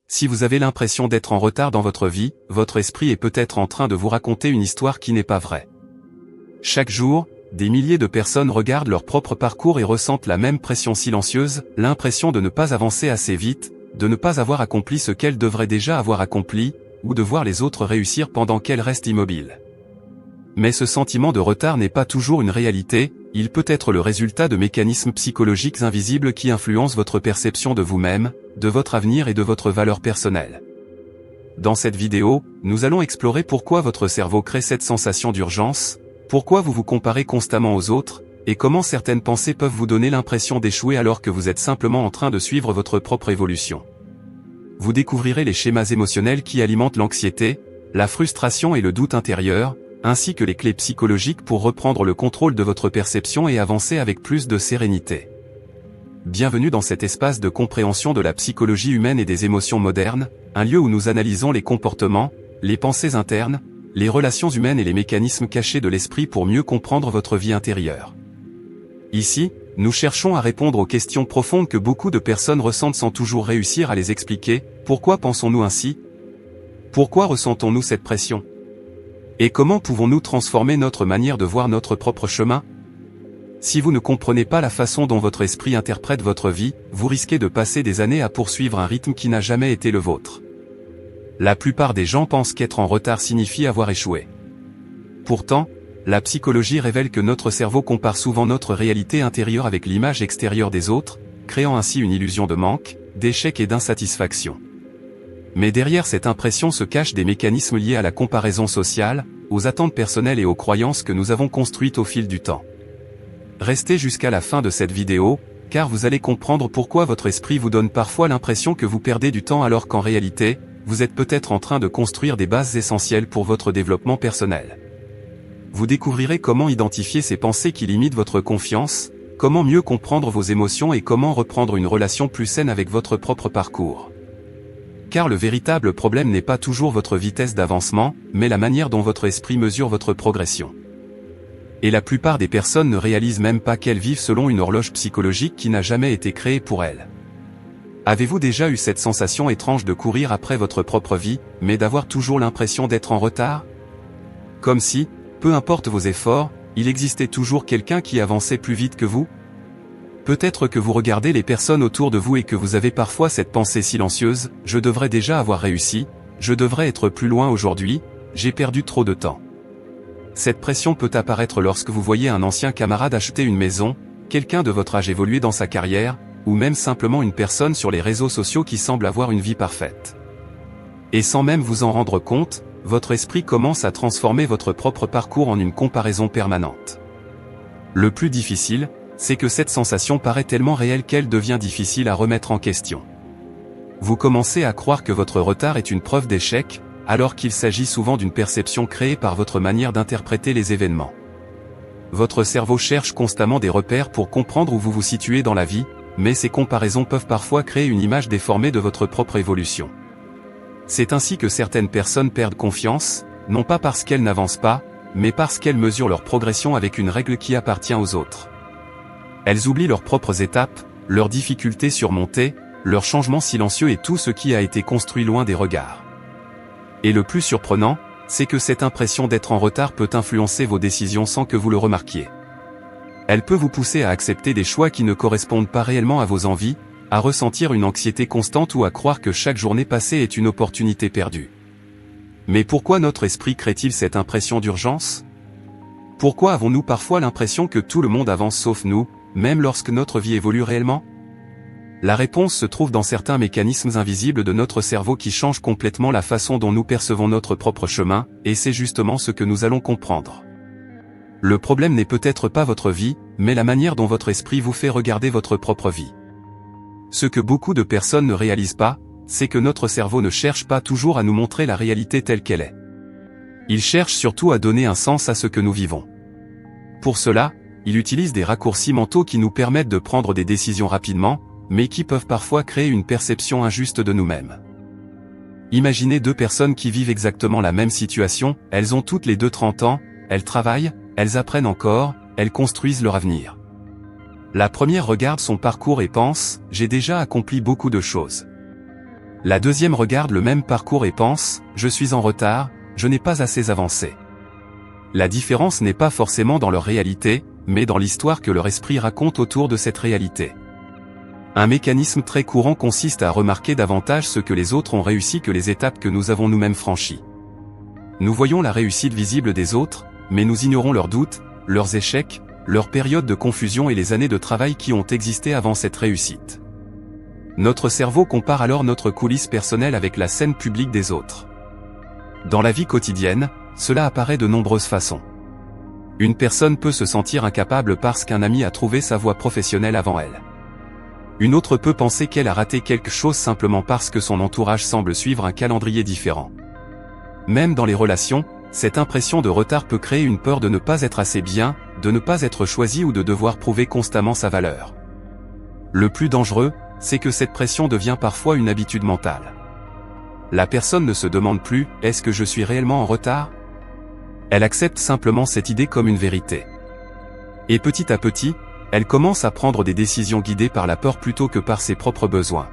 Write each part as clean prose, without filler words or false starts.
Si vous avez l'impression d'être en retard dans votre vie, votre esprit est peut-être en train de vous raconter une histoire qui n'est pas vraie. Chaque jour, des milliers de personnes regardent leur propre parcours et ressentent la même pression silencieuse, l'impression de ne pas avancer assez vite, de ne pas avoir accompli ce qu'elles devraient déjà avoir accompli, ou de voir les autres réussir pendant qu'elles restent immobiles. Mais ce sentiment de retard n'est pas toujours une réalité, il peut être le résultat de mécanismes psychologiques invisibles qui influencent votre perception de vous-même, de votre avenir et de votre valeur personnelle. Dans cette vidéo, nous allons explorer pourquoi votre cerveau crée cette sensation d'urgence, pourquoi vous vous comparez constamment aux autres, et comment certaines pensées peuvent vous donner l'impression d'échouer alors que vous êtes simplement en train de suivre votre propre évolution. Vous découvrirez les schémas émotionnels qui alimentent l'anxiété, la frustration et le doute intérieur, ainsi que les clés psychologiques pour reprendre le contrôle de votre perception et avancer avec plus de sérénité. Bienvenue dans cet espace de compréhension de la psychologie humaine et des émotions modernes, un lieu où nous analysons les comportements, les pensées internes, les relations humaines et les mécanismes cachés de l'esprit pour mieux comprendre votre vie intérieure. Ici, nous cherchons à répondre aux questions profondes que beaucoup de personnes ressentent sans toujours réussir à les expliquer. Pourquoi pensons-nous ainsi? Pourquoi ressentons-nous cette pression? Et comment pouvons-nous transformer notre manière de voir notre propre chemin? Si vous ne comprenez pas la façon dont votre esprit interprète votre vie, vous risquez de passer des années à poursuivre un rythme qui n'a jamais été le vôtre. La plupart des gens pensent qu'être en retard signifie avoir échoué. Pourtant, la psychologie révèle que notre cerveau compare souvent notre réalité intérieure avec l'image extérieure des autres, créant ainsi une illusion de manque, d'échec et d'insatisfaction. Mais derrière cette impression se cachent des mécanismes liés à la comparaison sociale, aux attentes personnelles et aux croyances que nous avons construites au fil du temps. Restez jusqu'à la fin de cette vidéo, car vous allez comprendre pourquoi votre esprit vous donne parfois l'impression que vous perdez du temps alors qu'en réalité, vous êtes peut-être en train de construire des bases essentielles pour votre développement personnel. Vous découvrirez comment identifier ces pensées qui limitent votre confiance, comment mieux comprendre vos émotions et comment reprendre une relation plus saine avec votre propre parcours. Car le véritable problème n'est pas toujours votre vitesse d'avancement, mais la manière dont votre esprit mesure votre progression. Et la plupart des personnes ne réalisent même pas qu'elles vivent selon une horloge psychologique qui n'a jamais été créée pour elles. Avez-vous déjà eu cette sensation étrange de courir après votre propre vie, mais d'avoir toujours l'impression d'être en retard? Comme si, peu importe vos efforts, il existait toujours quelqu'un qui avançait plus vite que vous? Peut-être que vous regardez les personnes autour de vous et que vous avez parfois cette pensée silencieuse, « Je devrais déjà avoir réussi, je devrais être plus loin aujourd'hui, j'ai perdu trop de temps ». Cette pression peut apparaître lorsque vous voyez un ancien camarade acheter une maison, quelqu'un de votre âge évoluer dans sa carrière, ou même simplement une personne sur les réseaux sociaux qui semble avoir une vie parfaite. Et sans même vous en rendre compte, votre esprit commence à transformer votre propre parcours en une comparaison permanente. Le plus difficile, c'est que cette sensation paraît tellement réelle qu'elle devient difficile à remettre en question. Vous commencez à croire que votre retard est une preuve d'échec, alors qu'il s'agit souvent d'une perception créée par votre manière d'interpréter les événements. Votre cerveau cherche constamment des repères pour comprendre où vous vous situez dans la vie, mais ces comparaisons peuvent parfois créer une image déformée de votre propre évolution. C'est ainsi que certaines personnes perdent confiance, non pas parce qu'elles n'avancent pas, mais parce qu'elles mesurent leur progression avec une règle qui appartient aux autres. Elles oublient leurs propres étapes, leurs difficultés surmontées, leurs changements silencieux et tout ce qui a été construit loin des regards. Et le plus surprenant, c'est que cette impression d'être en retard peut influencer vos décisions sans que vous le remarquiez. Elle peut vous pousser à accepter des choix qui ne correspondent pas réellement à vos envies, à ressentir une anxiété constante ou à croire que chaque journée passée est une opportunité perdue. Mais pourquoi notre esprit crée-t-il cette impression d'urgence? Pourquoi avons-nous parfois l'impression que tout le monde avance sauf nous, même lorsque notre vie évolue réellement? La réponse se trouve dans certains mécanismes invisibles de notre cerveau qui changent complètement la façon dont nous percevons notre propre chemin, et c'est justement ce que nous allons comprendre. Le problème n'est peut-être pas votre vie, mais la manière dont votre esprit vous fait regarder votre propre vie. Ce que beaucoup de personnes ne réalisent pas, c'est que notre cerveau ne cherche pas toujours à nous montrer la réalité telle qu'elle est. Il cherche surtout à donner un sens à ce que nous vivons. Pour cela, il utilise des raccourcis mentaux qui nous permettent de prendre des décisions rapidement, mais qui peuvent parfois créer une perception injuste de nous-mêmes. Imaginez deux personnes qui vivent exactement la même situation, elles ont toutes les deux 30 ans, elles travaillent, elles apprennent encore, elles construisent leur avenir. La première regarde son parcours et pense « J'ai déjà accompli beaucoup de choses ». La deuxième regarde le même parcours et pense « Je suis en retard, je n'ai pas assez avancé ». La différence n'est pas forcément dans leur réalité, mais dans l'histoire que leur esprit raconte autour de cette réalité. Un mécanisme très courant consiste à remarquer davantage ce que les autres ont réussi que les étapes que nous avons nous-mêmes franchies. Nous voyons la réussite visible des autres, mais nous ignorons leurs doutes, leurs échecs, leurs périodes de confusion et les années de travail qui ont existé avant cette réussite. Notre cerveau compare alors notre coulisse personnelle avec la scène publique des autres. Dans la vie quotidienne, cela apparaît de nombreuses façons. Une personne peut se sentir incapable parce qu'un ami a trouvé sa voie professionnelle avant elle. Une autre peut penser qu'elle a raté quelque chose simplement parce que son entourage semble suivre un calendrier différent. Même dans les relations, cette impression de retard peut créer une peur de ne pas être assez bien, de ne pas être choisi ou de devoir prouver constamment sa valeur. Le plus dangereux, c'est que cette pression devient parfois une habitude mentale. La personne ne se demande plus « Est-ce que je suis réellement en retard ?» Elle accepte simplement cette idée comme une vérité. Et petit à petit, elle commence à prendre des décisions guidées par la peur plutôt que par ses propres besoins.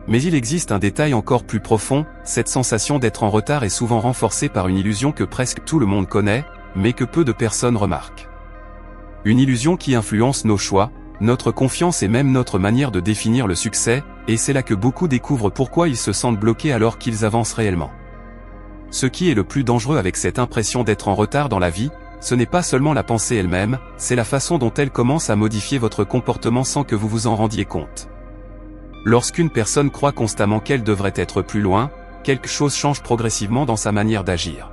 Mais il existe un détail encore plus profond, cette sensation d'être en retard est souvent renforcée par une illusion que presque tout le monde connaît, mais que peu de personnes remarquent. Une illusion qui influence nos choix, notre confiance et même notre manière de définir le succès, et c'est là que beaucoup découvrent pourquoi ils se sentent bloqués alors qu'ils avancent réellement. Ce qui est le plus dangereux avec cette impression d'être en retard dans la vie, ce n'est pas seulement la pensée elle-même, c'est la façon dont elle commence à modifier votre comportement sans que vous vous en rendiez compte. Lorsqu'une personne croit constamment qu'elle devrait être plus loin, quelque chose change progressivement dans sa manière d'agir.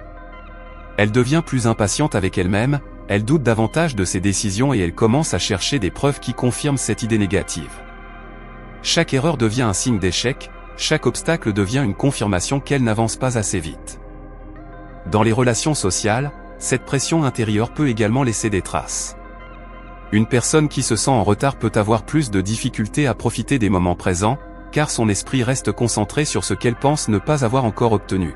Elle devient plus impatiente avec elle-même, elle doute davantage de ses décisions et elle commence à chercher des preuves qui confirment cette idée négative. Chaque erreur devient un signe d'échec, chaque obstacle devient une confirmation qu'elle n'avance pas assez vite. Dans les relations sociales, cette pression intérieure peut également laisser des traces. Une personne qui se sent en retard peut avoir plus de difficultés à profiter des moments présents, car son esprit reste concentré sur ce qu'elle pense ne pas avoir encore obtenu.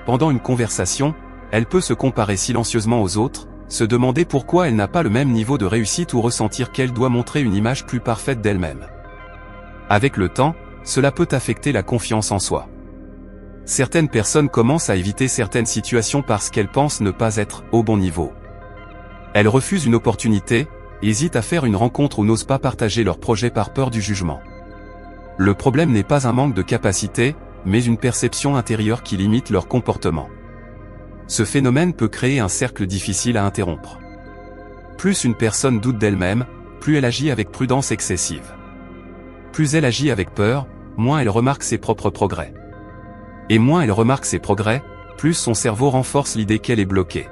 Pendant une conversation, elle peut se comparer silencieusement aux autres, se demander pourquoi elle n'a pas le même niveau de réussite ou ressentir qu'elle doit montrer une image plus parfaite d'elle-même. Avec le temps, cela peut affecter la confiance en soi. Certaines personnes commencent à éviter certaines situations parce qu'elles pensent ne pas être au bon niveau. Elles refusent une opportunité, hésitent à faire une rencontre ou n'osent pas partager leur projet par peur du jugement. Le problème n'est pas un manque de capacité, mais une perception intérieure qui limite leur comportement. Ce phénomène peut créer un cercle difficile à interrompre. Plus une personne doute d'elle-même, plus elle agit avec prudence excessive. Plus elle agit avec peur, moins elle remarque ses propres progrès. Et moins elle remarque ses progrès, plus son cerveau renforce l'idée qu'elle est bloquée.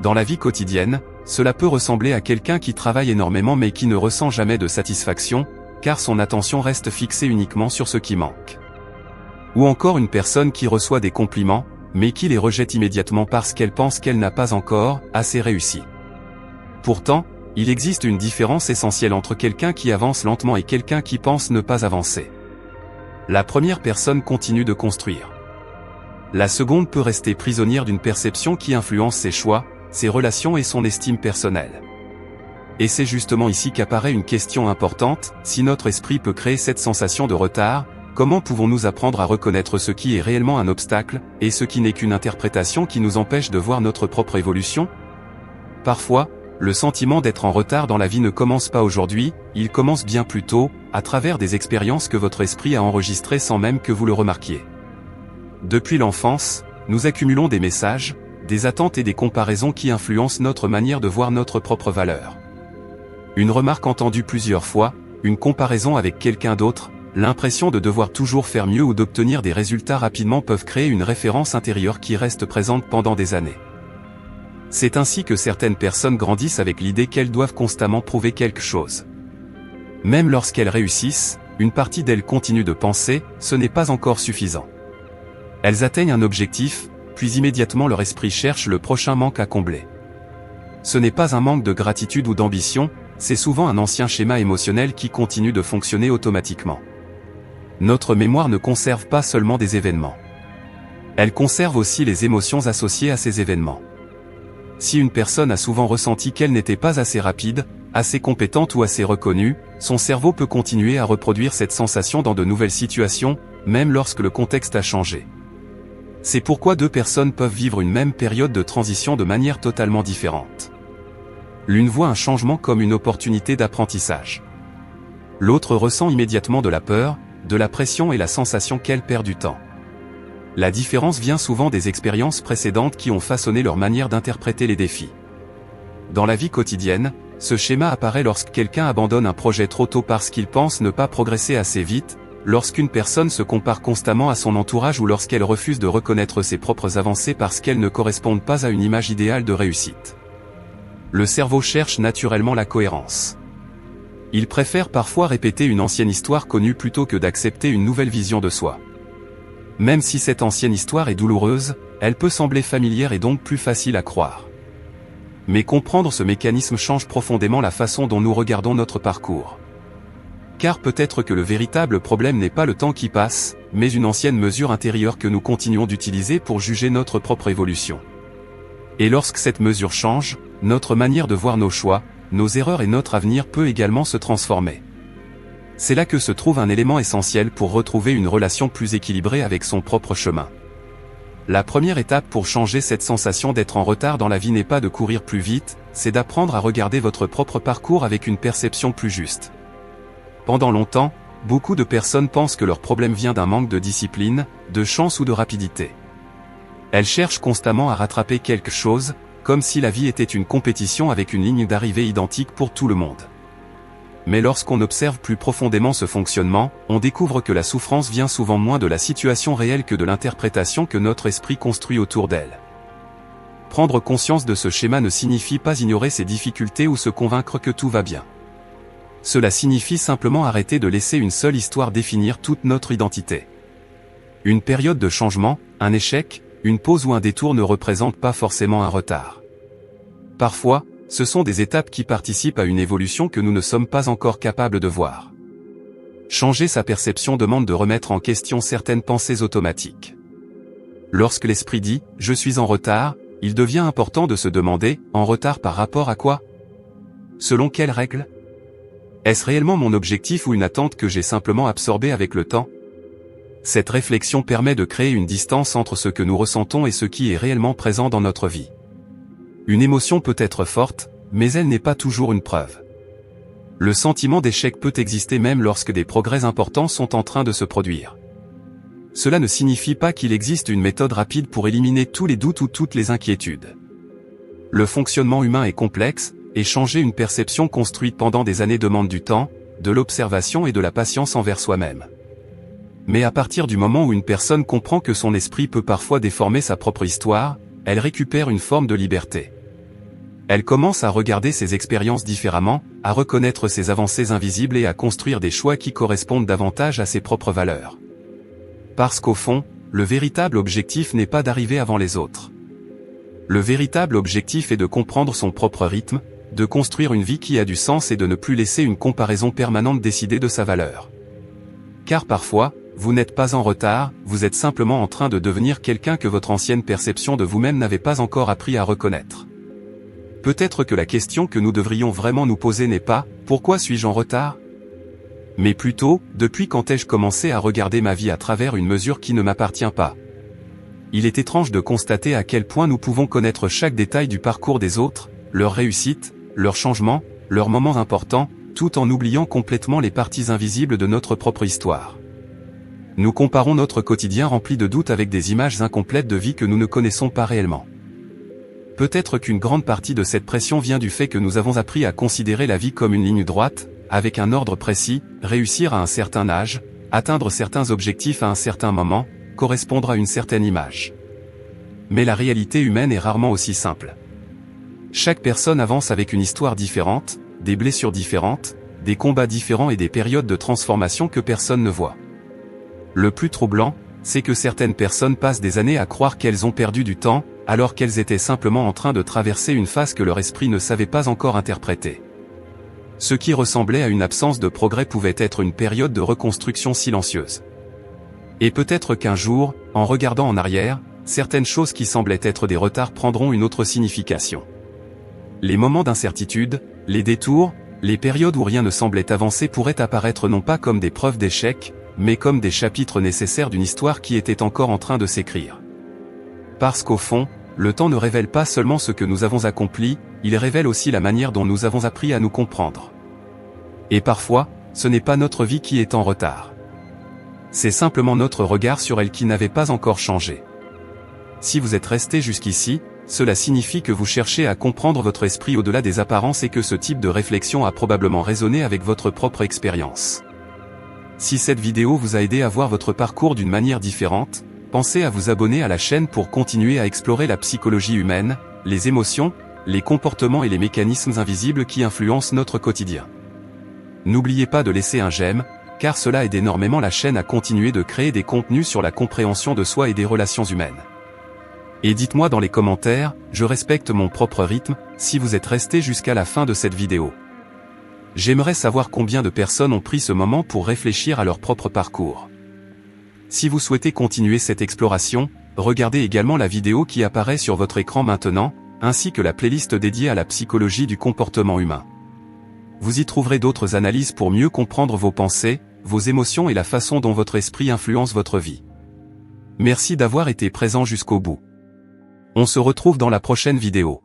Dans la vie quotidienne, cela peut ressembler à quelqu'un qui travaille énormément mais qui ne ressent jamais de satisfaction, car son attention reste fixée uniquement sur ce qui manque. Ou encore une personne qui reçoit des compliments, mais qui les rejette immédiatement parce qu'elle pense qu'elle n'a pas encore assez réussi. Pourtant, il existe une différence essentielle entre quelqu'un qui avance lentement et quelqu'un qui pense ne pas avancer. La première personne continue de construire. La seconde peut rester prisonnière d'une perception qui influence ses choix, ses relations et son estime personnelle. Et c'est justement ici qu'apparaît une question importante, si notre esprit peut créer cette sensation de retard, comment pouvons-nous apprendre à reconnaître ce qui est réellement un obstacle, et ce qui n'est qu'une interprétation qui nous empêche de voir notre propre évolution ? Parfois, le sentiment d'être en retard dans la vie ne commence pas aujourd'hui, il commence bien plus tôt, à travers des expériences que votre esprit a enregistrées sans même que vous le remarquiez. Depuis l'enfance, nous accumulons des messages, des attentes et des comparaisons qui influencent notre manière de voir notre propre valeur. Une remarque entendue plusieurs fois, une comparaison avec quelqu'un d'autre, l'impression de devoir toujours faire mieux ou d'obtenir des résultats rapidement peuvent créer une référence intérieure qui reste présente pendant des années. C'est ainsi que certaines personnes grandissent avec l'idée qu'elles doivent constamment prouver quelque chose. Même lorsqu'elles réussissent, une partie d'elles continue de penser « ce n'est pas encore suffisant ». Elles atteignent un objectif, puis immédiatement leur esprit cherche le prochain manque à combler. Ce n'est pas un manque de gratitude ou d'ambition, c'est souvent un ancien schéma émotionnel qui continue de fonctionner automatiquement. Notre mémoire ne conserve pas seulement des événements. Elle conserve aussi les émotions associées à ces événements. Si une personne a souvent ressenti qu'elle n'était pas assez rapide, assez compétente ou assez reconnue, son cerveau peut continuer à reproduire cette sensation dans de nouvelles situations, même lorsque le contexte a changé. C'est pourquoi deux personnes peuvent vivre une même période de transition de manière totalement différente. L'une voit un changement comme une opportunité d'apprentissage. L'autre ressent immédiatement de la peur, de la pression et la sensation qu'elle perd du temps. La différence vient souvent des expériences précédentes qui ont façonné leur manière d'interpréter les défis. Dans la vie quotidienne, ce schéma apparaît lorsque quelqu'un abandonne un projet trop tôt parce qu'il pense ne pas progresser assez vite, lorsqu'une personne se compare constamment à son entourage ou lorsqu'elle refuse de reconnaître ses propres avancées parce qu'elles ne correspondent pas à une image idéale de réussite. Le cerveau cherche naturellement la cohérence. Il préfère parfois répéter une ancienne histoire connue plutôt que d'accepter une nouvelle vision de soi. Même si cette ancienne histoire est douloureuse, elle peut sembler familière et donc plus facile à croire. Mais comprendre ce mécanisme change profondément la façon dont nous regardons notre parcours. Car peut-être que le véritable problème n'est pas le temps qui passe, mais une ancienne mesure intérieure que nous continuons d'utiliser pour juger notre propre évolution. Et lorsque cette mesure change, notre manière de voir nos choix, nos erreurs et notre avenir peut également se transformer. C'est là que se trouve un élément essentiel pour retrouver une relation plus équilibrée avec son propre chemin. La première étape pour changer cette sensation d'être en retard dans la vie n'est pas de courir plus vite, c'est d'apprendre à regarder votre propre parcours avec une perception plus juste. Pendant longtemps, beaucoup de personnes pensent que leur problème vient d'un manque de discipline, de chance ou de rapidité. Elles cherchent constamment à rattraper quelque chose, comme si la vie était une compétition avec une ligne d'arrivée identique pour tout le monde. Mais lorsqu'on observe plus profondément ce fonctionnement, on découvre que la souffrance vient souvent moins de la situation réelle que de l'interprétation que notre esprit construit autour d'elle. Prendre conscience de ce schéma ne signifie pas ignorer ses difficultés ou se convaincre que tout va bien. Cela signifie simplement arrêter de laisser une seule histoire définir toute notre identité. Une période de changement, un échec, une pause ou un détour ne représente pas forcément un retard. Parfois, ce sont des étapes qui participent à une évolution que nous ne sommes pas encore capables de voir. Changer sa perception demande de remettre en question certaines pensées automatiques. Lorsque l'esprit dit « je suis en retard », il devient important de se demander « en retard par rapport à quoi ? Selon quelles règles ? Est-ce réellement mon objectif ou une attente que j'ai simplement absorbée avec le temps ? Cette réflexion permet de créer une distance entre ce que nous ressentons et ce qui est réellement présent dans notre vie. Une émotion peut être forte, mais elle n'est pas toujours une preuve. Le sentiment d'échec peut exister même lorsque des progrès importants sont en train de se produire. Cela ne signifie pas qu'il existe une méthode rapide pour éliminer tous les doutes ou toutes les inquiétudes. Le fonctionnement humain est complexe, et changer une perception construite pendant des années demande du temps, de l'observation et de la patience envers soi-même. Mais à partir du moment où une personne comprend que son esprit peut parfois déformer sa propre histoire, elle récupère une forme de liberté. Elle commence à regarder ses expériences différemment, à reconnaître ses avancées invisibles et à construire des choix qui correspondent davantage à ses propres valeurs. Parce qu'au fond, le véritable objectif n'est pas d'arriver avant les autres. Le véritable objectif est de comprendre son propre rythme, de construire une vie qui a du sens et de ne plus laisser une comparaison permanente décider de sa valeur. Car parfois, vous n'êtes pas en retard, vous êtes simplement en train de devenir quelqu'un que votre ancienne perception de vous-même n'avait pas encore appris à reconnaître. Peut-être que la question que nous devrions vraiment nous poser n'est pas « Pourquoi suis-je en retard ?», mais plutôt « Depuis quand ai-je commencé à regarder ma vie à travers une mesure qui ne m'appartient pas ?» Il est étrange de constater à quel point nous pouvons connaître chaque détail du parcours des autres, leurs réussites, leurs changements, leurs moments importants, tout en oubliant complètement les parties invisibles de notre propre histoire. Nous comparons notre quotidien rempli de doutes avec des images incomplètes de vie que nous ne connaissons pas réellement. Peut-être qu'une grande partie de cette pression vient du fait que nous avons appris à considérer la vie comme une ligne droite, avec un ordre précis, réussir à un certain âge, atteindre certains objectifs à un certain moment, correspondre à une certaine image. Mais la réalité humaine est rarement aussi simple. Chaque personne avance avec une histoire différente, des blessures différentes, des combats différents et des périodes de transformation que personne ne voit. Le plus troublant, c'est que certaines personnes passent des années à croire qu'elles ont perdu du temps, alors qu'elles étaient simplement en train de traverser une phase que leur esprit ne savait pas encore interpréter. Ce qui ressemblait à une absence de progrès pouvait être une période de reconstruction silencieuse. Et peut-être qu'un jour, en regardant en arrière, certaines choses qui semblaient être des retards prendront une autre signification. Les moments d'incertitude, les détours, les périodes où rien ne semblait avancer pourraient apparaître non pas comme des preuves d'échec, mais comme des chapitres nécessaires d'une histoire qui était encore en train de s'écrire. Parce qu'au fond, le temps ne révèle pas seulement ce que nous avons accompli, il révèle aussi la manière dont nous avons appris à nous comprendre. Et parfois, ce n'est pas notre vie qui est en retard. C'est simplement notre regard sur elle qui n'avait pas encore changé. Si vous êtes resté jusqu'ici, cela signifie que vous cherchez à comprendre votre esprit au-delà des apparences et que ce type de réflexion a probablement résonné avec votre propre expérience. Si cette vidéo vous a aidé à voir votre parcours d'une manière différente, pensez à vous abonner à la chaîne pour continuer à explorer la psychologie humaine, les émotions, les comportements et les mécanismes invisibles qui influencent notre quotidien. N'oubliez pas de laisser un j'aime, car cela aide énormément la chaîne à continuer de créer des contenus sur la compréhension de soi et des relations humaines. Et dites-moi dans les commentaires, je respecte mon propre rythme, si vous êtes resté jusqu'à la fin de cette vidéo. J'aimerais savoir combien de personnes ont pris ce moment pour réfléchir à leur propre parcours. Si vous souhaitez continuer cette exploration, regardez également la vidéo qui apparaît sur votre écran maintenant, ainsi que la playlist dédiée à la psychologie du comportement humain. Vous y trouverez d'autres analyses pour mieux comprendre vos pensées, vos émotions et la façon dont votre esprit influence votre vie. Merci d'avoir été présent jusqu'au bout. On se retrouve dans la prochaine vidéo.